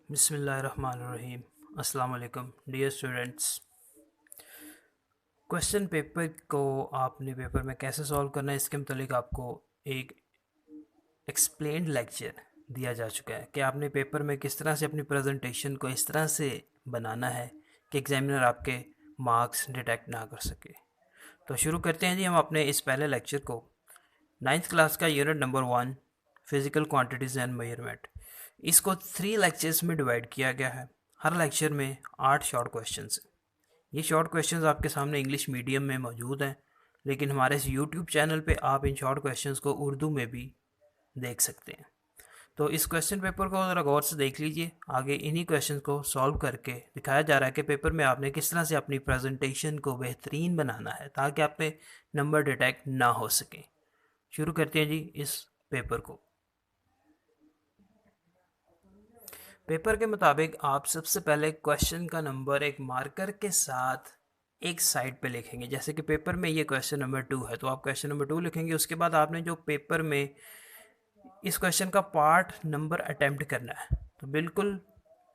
बिस्मिल्लाहिर्रहमानिर्रहीम। अस्सलाम वालेकुम डियर स्टूडेंट्स। क्वेश्चन पेपर को आपने पेपर में कैसे सॉल्व करना है इसके मतलब आपको एक एक्सप्लेन्ड लेक्चर दिया जा चुका है कि आपने पेपर में किस तरह से अपनी प्रेजेंटेशन को इस तरह से बनाना है कि एग्जामिनर आपके मार्क्स डिटेक्ट ना कर सके। तो शुरू करते हैं जी हम अपने इस पहले लेक्चर को। 9th क्लास का unit number 1 physical quantities and measurement. इसको 3 लेक्चर्स में डिवाइड किया गया है। हर लेक्चर में 8 शॉर्ट क्वेश्चंस हैं। ये शॉर्ट क्वेश्चंस आपके सामने इंग्लिश मीडियम में मौजूद हैं, लेकिन हमारे इस यूट्यूब चैनल पे आप इन शॉर्ट क्वेश्चंस को उर्दू में भी देख सकते हैं। तो इस क्वेश्चन पेपर को ज़रा गौर से देख लीजिए। आगे इन्हीं क्वेश्चन को सॉल्व करके दिखाया जा रहा है कि पेपर में आपने किस तरह से अपनी प्रेजेंटेशन को बेहतरीन बनाना है ताकि आप पे नंबर डिटेक्ट ना हो सके। शुरू करते हैं जी इस पेपर को। पेपर के मुताबिक आप सबसे पहले क्वेश्चन का नंबर एक मार्कर के साथ एक साइड पे लिखेंगे। जैसे कि पेपर में ये क्वेश्चन नंबर 2 है तो आप क्वेश्चन नंबर 2 लिखेंगे। उसके बाद आपने जो पेपर में इस क्वेश्चन का पार्ट नंबर अटेम्प्ट करना है तो बिल्कुल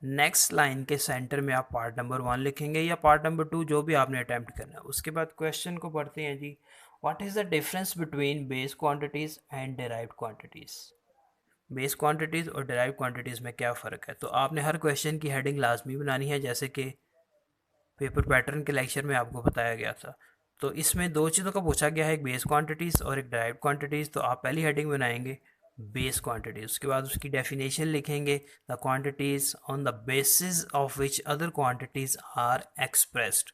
नेक्स्ट लाइन के सेंटर में आप पार्ट नंबर 1 लिखेंगे या पार्ट नंबर 2 जो भी आपने अटेम्प्ट करना है। उसके बाद क्वेश्चन को पढ़ते हैं जी। What is the difference between base quantities and derived quantities. Base quantities और डिराइव क्वांटिटीज़ में क्या फ़र्क है। तो आपने हर क्वेश्चन की हेडिंग लाजमी बनानी है जैसे कि पेपर पैटर्न के लेक्चर में आपको बताया गया था। तो इसमें दो चीज़ों का पूछा गया है, एक बेस क्वांटिटीज़ और एक डिराइव क्वांटिटीज़। तो आप पहली हेडिंग बनाएंगे बेस क्वांटिटीज़, उसके बाद उसकी डेफिनेशन लिखेंगे। The quantities on the basis of which other quantities are expressed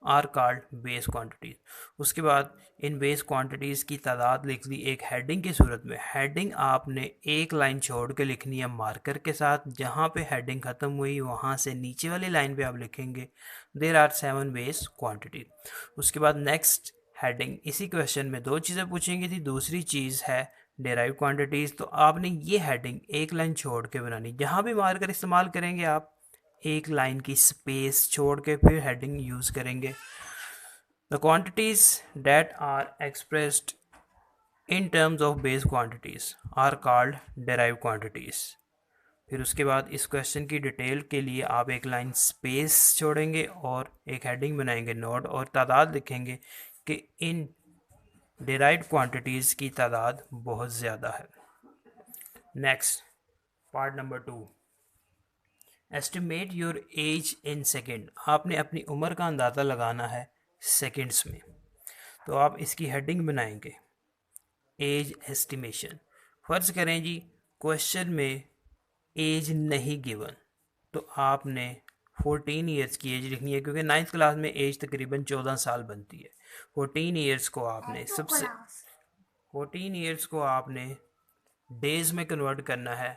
are called base quantities. उसके बाद इन बेस क्वांटिटीज़ की तादाद लिख दी एक हेडिंग की सूरत में। हेडिंग आपने एक लाइन छोड़ के लिखनी है मार्कर के साथ। जहाँ पे हेडिंग ख़त्म हुई वहाँ से नीचे वाली लाइन पे आप लिखेंगे देयर आर 7 बेस क्वांटिटी। उसके बाद नेक्स्ट हेडिंग इसी क्वेश्चन में दो चीज़ें पूछेंगी थी। दूसरी चीज़ है डेराइव क्वांटिटीज़। तो आपने ये हेडिंग एक लाइन छोड़ के बनानी। जहाँ भी मार्कर इस्तेमाल करेंगे आप एक लाइन की स्पेस छोड़ के फिर हेडिंग यूज़ करेंगे। The quantities that are expressed in terms of base quantities are called derive quantities. फिर उसके बाद इस क्वेश्चन की डिटेल के लिए आप एक लाइन स्पेस छोड़ेंगे और एक हेडिंग बनाएंगे नोट और तादाद लिखेंगे कि इन डेराइव्ड क्वांटिटीज़ की तादाद बहुत ज़्यादा है। Next part number 2, estimate your age in second. आपने अपनी उम्र का अंदाज़ा लगाना है सेकेंड्स में। तो आप इसकी हेडिंग बनाएंगे एज एस्टिमेशन। फ़र्ज़ करें जी क्वेश्चन में एज नहीं गिवन तो आपने 14 ईयर्स की एज लिखनी है क्योंकि 9th क्लास में एज तकरीबन 14 साल बनती है। 14 ईयर्स को आपने 14 ईयर्स को आपने डेज़ में कन्वर्ट करना है।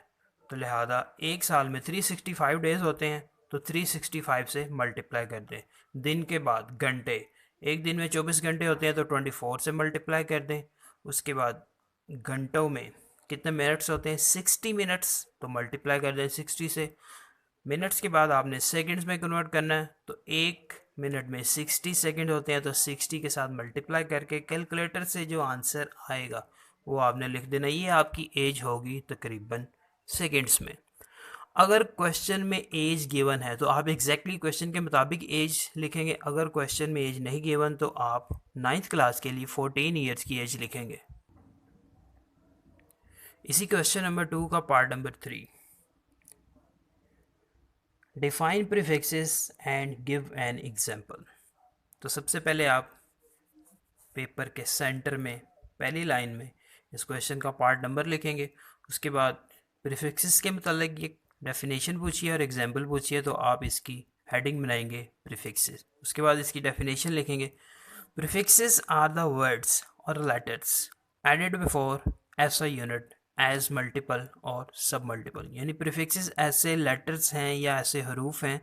तो लिहाजा एक साल में 365 डेज़ होते हैं तो 365 से मल्टीप्लाई कर दें। दिन के बाद घंटे, एक दिन में 24 घंटे होते हैं तो 24 से मल्टीप्लाई कर दें। उसके बाद घंटों में कितने मिनट्स होते हैं 60 मिनट्स, तो मल्टीप्लाई कर दें 60 से। मिनट्स के बाद आपने सेकंड्स में कन्वर्ट करना है तो एक मिनट में 60 सेकंड होते हैं तो 60 के साथ मल्टीप्लाई करके कैलकुलेटर से जो आंसर आएगा वो आपने लिख देना। ये आपकी एज होगी तकरीबन सेकंड्स में। अगर क्वेश्चन में एज गिवन है तो आप एग्जैक्टली क्वेश्चन के मुताबिक एज लिखेंगे। अगर क्वेश्चन में एज नहीं गिवन तो आप 9th क्लास के लिए 14 ईयर्स की एज लिखेंगे। इसी क्वेश्चन नंबर 2 का part number 3, define prefixes and give an example. तो सबसे पहले आप पेपर के सेंटर में पहली लाइन में इस क्वेश्चन का पार्ट नंबर लिखेंगे। उसके बाद प्रीफिक्सेस के मतलब ये डेफिनेशन पूछिए और एग्जाम्पल पूछिए तो आप इसकी हेडिंग बनाएंगे प्रीफिक्सेस। उसके बाद इसकी डेफिनेशन लिखेंगे। प्रीफिक्सेस आर द वर्ड्स और letters added before SI unit as multiple और सब मल्टीपल। यानी प्रीफिक्सेस ऐसे लेटर्स हैं या ऐसे हरूफ हैं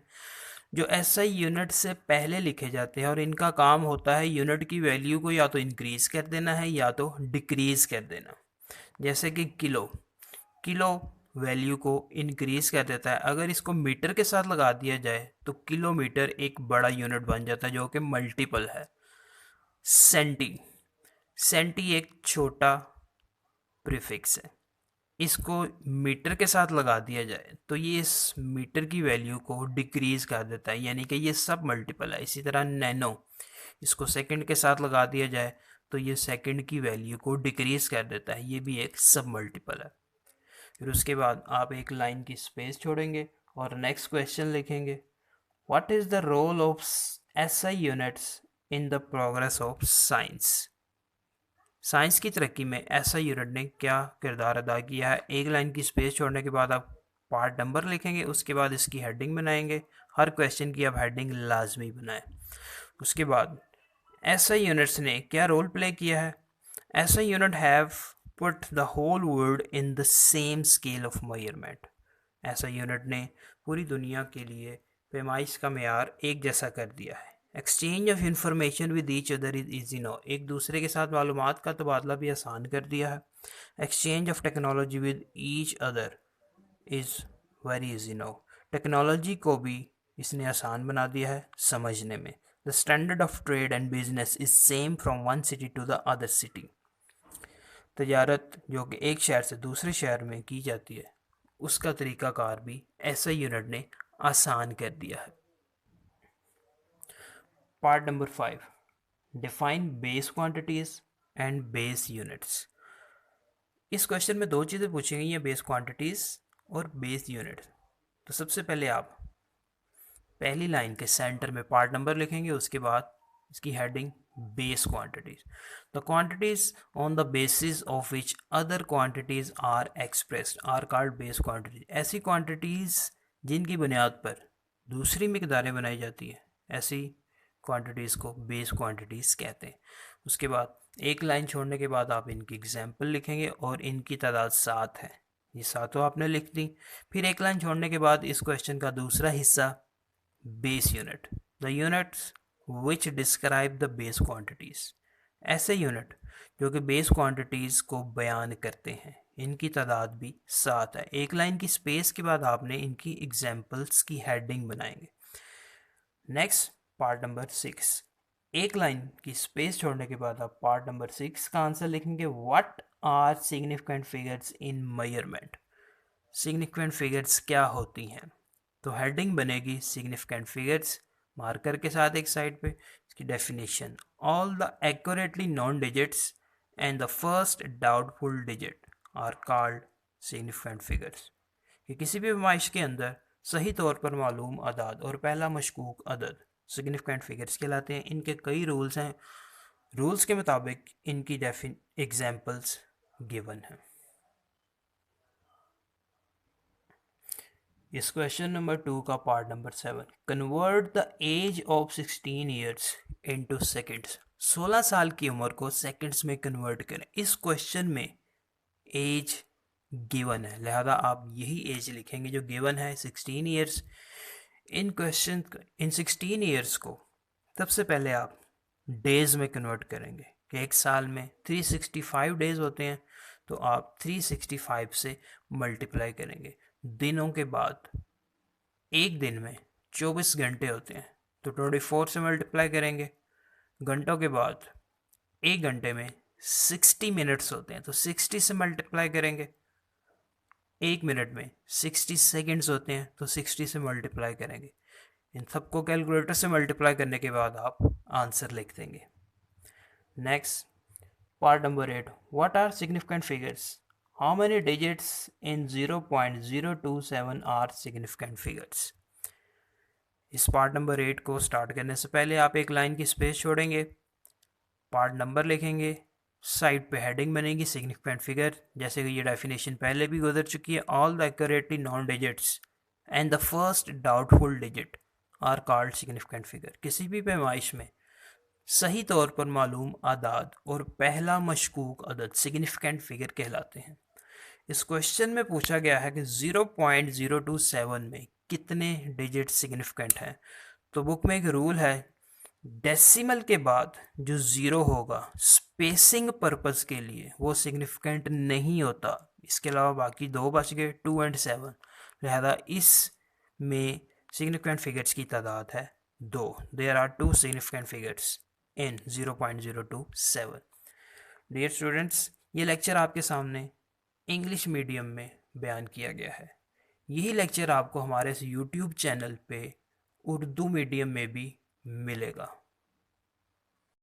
जो एसआई यूनिट से पहले लिखे जाते हैं और इनका काम होता है यूनिट की वैल्यू को या तो इंक्रीज़ कर देना है या तो डिक्रीज़ कर देना। जैसे कि किलो, किलो वैल्यू को इंक्रीज़ कर देता है। अगर इसको मीटर के साथ लगा दिया जाए तो किलोमीटर एक बड़ा यूनिट बन जाता है जो कि मल्टीपल है। सेंटी, सेंटी एक छोटा प्रीफिक्स है। इसको मीटर के साथ लगा दिया जाए तो ये इस मीटर की वैल्यू को डिक्रीज कर देता है, यानी कि ये सब मल्टीपल है। इसी तरह नैनो, इसको सेकंड के साथ लगा दिया जाए तो ये सेकंड की वैल्यू को डिक्रीज कर देता है, ये भी एक सब मल्टीपल है। फिर उसके बाद आप एक लाइन की स्पेस छोड़ेंगे और नेक्स्ट क्वेश्चन लिखेंगे, what is the role of SI units in the progress of science. Science की तरक्की में एसआई यूनिट ने क्या किरदार अदा किया है। एक लाइन की स्पेस छोड़ने के बाद आप पार्ट नंबर लिखेंगे, उसके बाद इसकी हेडिंग बनाएंगे। हर क्वेश्चन की आप हेडिंग लाजमी बनाएं। उसके बाद एसआई यूनिट्स ने क्या रोल प्ले किया है। SI unit have put the whole world in the same scale of measurement. SI unit ने पूरी दुनिया के लिए पैमाइश का मेयार एक जैसा कर दिया है। Exchange of information with each other is easy now, एक दूसरे के साथ मालूमात का तबादला भी आसान कर दिया है। Exchange of technology with each other is very easy now, technology को भी इसने आसान बना दिया है समझने में। The standard of trade and business is same from one city to the other city, तजारत जो कि एक शहर से दूसरे शहर में की जाती है उसका तरीक़ाकार भी ऐसा यूनिट ने आसान कर दिया है। Part number 5, define base quantities and base units. इस क्वेश्चन में दो चीज़ें पूछी गई हैं, बेस क्वांटिटीज़ और बेस यूनिट्स। तो सबसे पहले आप पहली लाइन के सेंटर में पार्ट नंबर लिखेंगे, उसके बाद इसकी heading base quantities. The quantities on the basis of which other quantities are expressed are called base quantities. ऐसी क्वांटिटीज जिनकी बुनियाद पर दूसरी मिकदारें बनाई जाती हैं, ऐसी क्वांटिटीज को बेस क्वांटिटीज कहते हैं। उसके बाद एक लाइन छोड़ने के बाद आप इनकी एग्जाम्पल लिखेंगे और इनकी तादाद 7 है, ये सातों आपने लिख दी। फिर एक लाइन छोड़ने के बाद इस क्वेश्चन का दूसरा हिस्सा base unit, the units which describe the base quantities. ऐसे यूनिट जो कि बेस क्वांटिटीज को बयान करते हैं, इनकी तादाद भी 7 है। एक लाइन की स्पेस के बाद आपने इनकी एग्जाम्पल्स की हेडिंग बनाएंगे। नेक्स्ट पार्ट नंबर 6, एक लाइन की स्पेस छोड़ने के बाद आप पार्ट नंबर 6 का आंसर लिखेंगे, what are significant figures in measurement. Significant figures क्या होती हैं, तो हेडिंग बनेगी सिग्निफिकेंट फिगर्स मार्कर के साथ एक साइड पे। इसकी definition, all the accurately known digits and the first doubtful digit are called significant figures. कि किसी भी पैमाइश के अंदर सही तौर पर मालूम अदाद और पहला मशकूक अदद सिग्निफिकेंट फिगर्स कहलाते हैं। इनके कई रूल्स हैं, रूल्स के मुताबिक इनकी एग्जाम्पल्स गिवन हैं। इस क्वेश्चन नंबर 2 का part number 7, convert the age of 16 years into seconds. 16 साल की उम्र को सेकंड्स में कन्वर्ट करें। इस क्वेश्चन में एज गिवन है, लिहाजा आप यही एज लिखेंगे जो गिवन है, 16 ईयर्स। इन 16 ईयर्स को सबसे पहले आप डेज में कन्वर्ट करेंगे कि एक साल में 365 डेज होते हैं, तो आप 365 से मल्टीप्लाई करेंगे। दिनों के बाद एक दिन में 24 घंटे होते हैं, तो 24 से मल्टीप्लाई करेंगे। घंटों के बाद एक घंटे में 60 मिनट्स होते हैं, तो 60 से मल्टीप्लाई करेंगे। एक मिनट में 60 सेकंड्स होते हैं, तो 60 से मल्टीप्लाई करेंगे। इन सबको कैलकुलेटर से मल्टीप्लाई करने के बाद आप आंसर लिख देंगे। Next part number 8, what are significant figures. How many digits in 0.027 are significant figures? इस पार्ट नंबर 8 को स्टार्ट करने से पहले आप एक लाइन की स्पेस छोड़ेंगे, पार्ट नंबर लिखेंगे, साइड पे हेडिंग बनेगी सिग्निफिकेंट फिगर, जैसे कि ये डेफिनेशन पहले भी गुजर चुकी है। All the accurately known digits and the first doubtful digit are called significant figure. किसी भी पैमाइश में सही तौर पर मालूम आदाद और पहला मशकूक अदद सिग्निफिकेंट फिगर कहलाते हैं। इस क्वेश्चन में पूछा गया है कि 0.027 में कितने डिजिट सिग्निफिकेंट हैं। तो बुक में एक रूल है, डेसिमल के बाद जो ज़ीरो होगा स्पेसिंग पर्पस के लिए वो सिग्निफिकेंट नहीं होता। इसके अलावा बाकी दो बच गए, 2 और 7, लिहाजा इस में सिग्निफिकेंट फिगर्स की तादाद है 2। There are 2 significant figures in 0.027। Dear students, ये लेक्चर आपके सामने इंग्लिश मीडियम में बयान किया गया है। यही लेक्चर आपको हमारे इस यूट्यूब चैनल पे उर्दू मीडियम में भी मिलेगा।